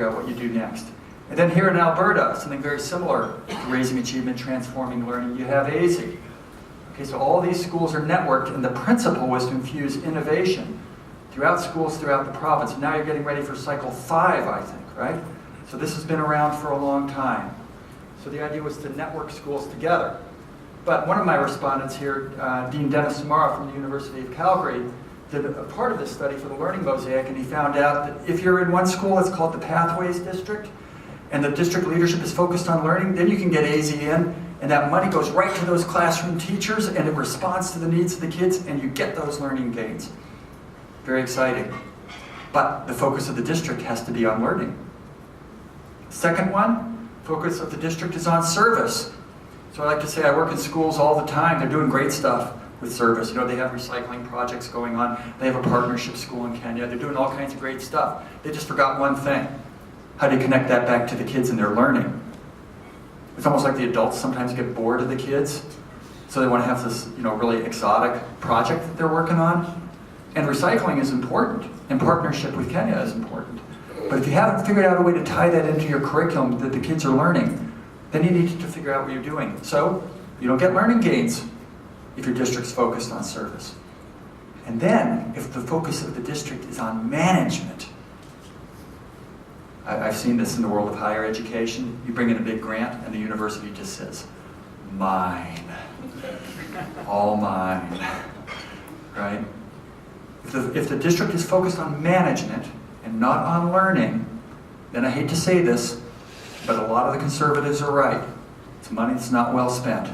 figure out what you do next. And then here in Alberta, something very similar to Raising Achievement, Transforming Learning, you have AZ. Okay, so all these schools are networked, and the principle was to infuse innovation throughout schools throughout the province. And now you're getting ready for cycle 5, I think, right? So this has been around for a long time. So the idea was to network schools together. But one of my respondents here, Dean Dennis Samara from the University of Calgary, did a part of this study for the Learning Mosaic, and he found out that if you're in one school, it's called the Pathways District, and the district leadership is focused on learning, then you can get AZ in, and that money goes right to those classroom teachers, and it responds to the needs of the kids, and you get those learning gains. Very exciting. But the focus of the district has to be on learning. Second one, focus of the district is on service. So I like to say I work in schools all the time. They're doing great stuff with service. You know, they have recycling projects going on. They have a partnership school in Kenya. They're doing all kinds of great stuff. They just forgot one thing. How do you connect that back to the kids and their learning? It's almost like the adults sometimes get bored of the kids, so they want to have this, you know, really exotic project that they're working on. And recycling is important, and partnership with Kenya is important. But if you haven't figured out a way to tie that into your curriculum that the kids are learning, then you need to figure out what you're doing. So you don't get learning gains if your district's focused on service. And then, if the focus of the district is on management, I've seen this in the world of higher education. You bring in a big grant and the university just says, mine, all mine, right? If the district is focused on management and not on learning, then I hate to say this, but a lot of the conservatives are right. It's money that's not well spent.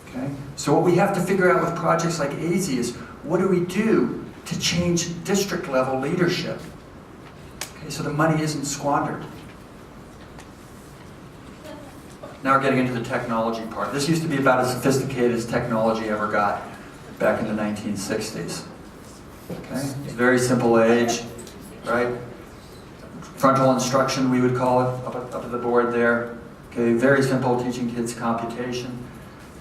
Okay? So what we have to figure out with projects like AZ is, what do we do to change district level leadership? Okay, so the money isn't squandered. Now we're getting into the technology part. This used to be about as sophisticated as technology ever got back in the 1960s. Okay? It's a very simple age, right? Frontal instruction, we would call it, up at the board there. Okay, very simple, teaching kids computation.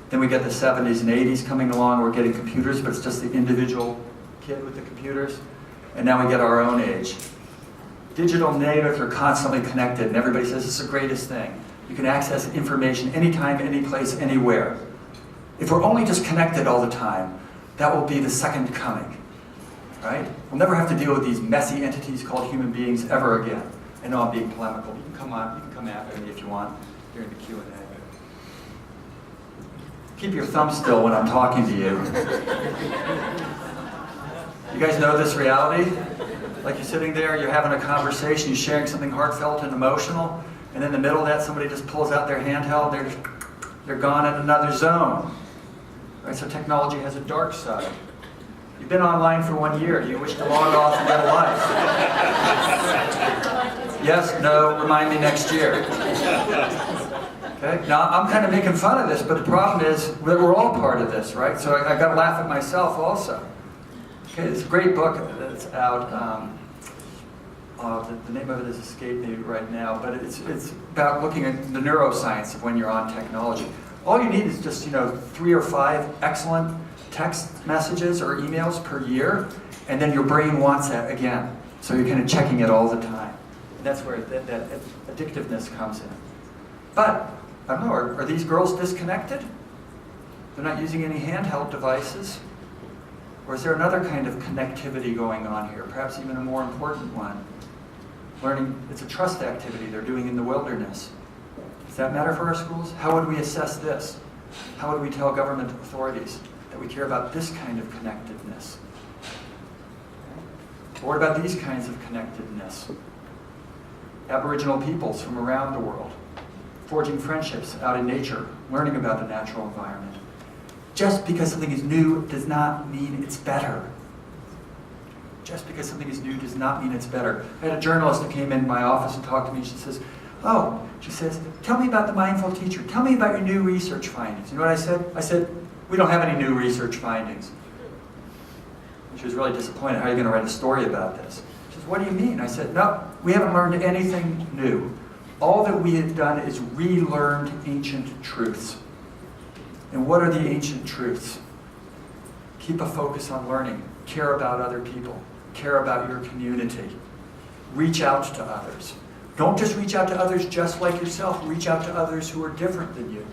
Then we get the 70s and 80s coming along, we're getting computers, but it's just the individual kid with the computers. And now we get our own age. Digital natives are constantly connected, and everybody says it's the greatest thing. You can access information anytime, any place, anywhere. If we're only just connected all the time, that will be the second coming. Right? We'll never have to deal with these messy entities called human beings ever again. I know I'm being polemical. You can come on, you can come after me if you want during the Q&A. Keep your thumb still when I'm talking to you. You guys know this reality? Like you're sitting there, you're having a conversation, you're sharing something heartfelt and emotional, and in the middle of that, somebody just pulls out their handheld, they're gone in another zone. Right? So technology has a dark side. You've been online for 1 year. Do you wish to log off and get a life? Yes, no, remind me next year. Okay? Now, I'm kind of making fun of this, but the problem is that we're all part of this, right? So I got to laugh at myself also. Okay, it's a great book that's out. The name of it has escaped me right now, but it's about looking at the neuroscience of when you're on technology. All you need is just, 3 or 5 excellent text messages or emails per year, and then your brain wants that again. So you're kind of checking it all the time. And that's where that addictiveness comes in. But, I don't know, are these girls disconnected? They're not using any handheld devices? Or is there another kind of connectivity going on here, perhaps even a more important one? Learning, it's a trust activity they're doing in the wilderness. Does that matter for our schools? How would we assess this? How would we tell government authorities that we care about this kind of connectedness? Or what about these kinds of connectedness? Aboriginal peoples from around the world, forging friendships out in nature, learning about the natural environment. Just because something is new does not mean it's better. Just because something is new does not mean it's better. I had a journalist who came in my office and talked to me. She says, tell me about the mindful teacher. Tell me about your new research findings. You know what I said? I said, we don't have any new research findings. She was really disappointed. How are you going to write a story about this? She says, what do you mean? I said, no, we haven't learned anything new. All that we have done is relearned ancient truths. And what are the ancient truths? Keep a focus on learning. Care about other people. Care about your community. reach out to others. Don't just reach out to others just like yourself. Reach out to others who are different than you.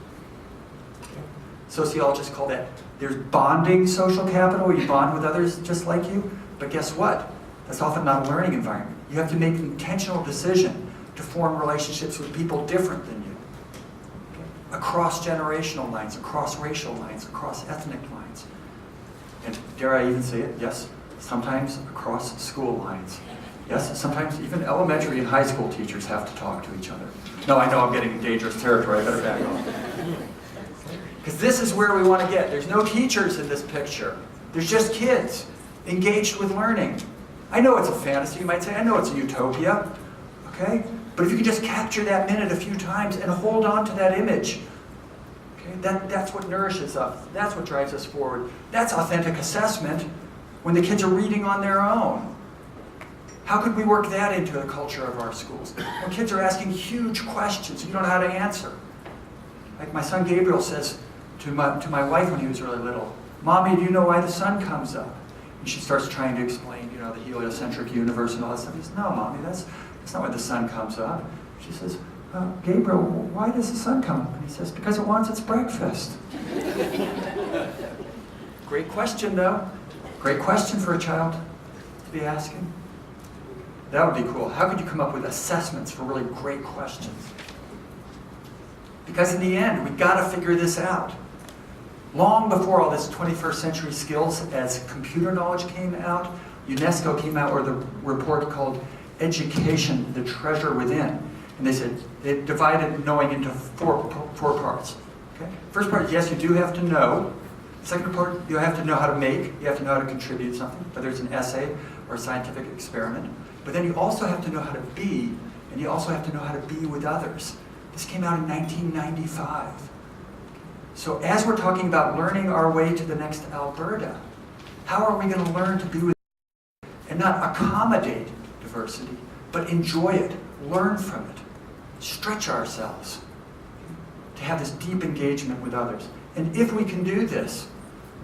Okay? Sociologists call that, there's bonding social capital, where you bond with others just like you. But guess what? That's often not a learning environment. You have to make an intentional decision to form relationships with people different than you. Okay? Across generational lines, across racial lines, across ethnic lines. And dare I even say it? Yes, sometimes across school lines. Yes, sometimes even elementary and high school teachers have to talk to each other. No, I know I'm getting in dangerous territory. I better back off. Because this is where we want to get. There's no teachers in this picture. There's just kids engaged with learning. I know it's a fantasy, you might say. I know it's a utopia. Okay? But if you can just capture that minute a few times and hold on to that image, okay, that's what nourishes us. That's what drives us forward. That's authentic assessment when the kids are reading on their own. How could we work that into the culture of our schools? When kids are asking huge questions you don't know how to answer. Like my son Gabriel says to my wife when he was really little, "Mommy, do you know why the sun comes up?" And she starts trying to explain, the heliocentric universe and all that stuff. He says, "No, Mommy, that's not why the sun comes up." She says, "Gabriel, why does the sun come up?" And he says, "Because it wants its breakfast." Great question, though. Great question for a child to be asking. That would be cool. How could you come up with assessments for really great questions? Because in the end, we've got to figure this out. Long before all this 21st century skills as computer knowledge came out, UNESCO came out with a report called Education, the Treasure Within. And they said, they divided knowing into four parts. Okay? First part, yes, you do have to know. Second part, you have to know how to make. You have to know how to contribute something, whether it's an essay or a scientific experiment. But then you also have to know how to be, and you also have to know how to be with others. This came out in 1995. So as we're talking about learning our way to the next Alberta, how are we going to learn to be with and not accommodate diversity, but enjoy it, learn from it, stretch ourselves to have this deep engagement with others? And if we can do this,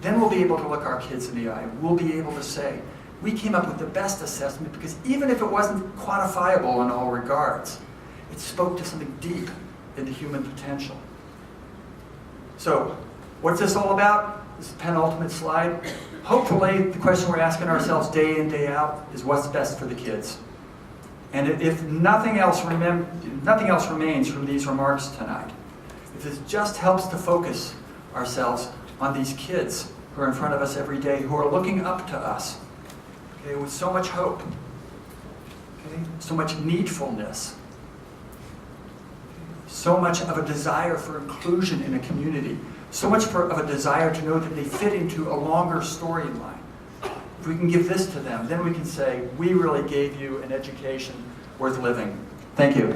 then we'll be able to look our kids in the eye. We'll be able to say, we came up with the best assessment because even if it wasn't quantifiable in all regards, it spoke to something deep in the human potential. So, what's this all about? This is the penultimate slide. Hopefully, the question we're asking ourselves day in, day out is what's best for the kids. And if nothing else remains from these remarks tonight, if this just helps to focus ourselves on these kids who are in front of us every day, who are looking up to us, okay, with so much hope, okay, so much needfulness, so much of a desire for inclusion in a community, so much of a desire to know that they fit into a longer storyline. If we can give this to them, then we can say, we really gave you an education worth living. Thank you.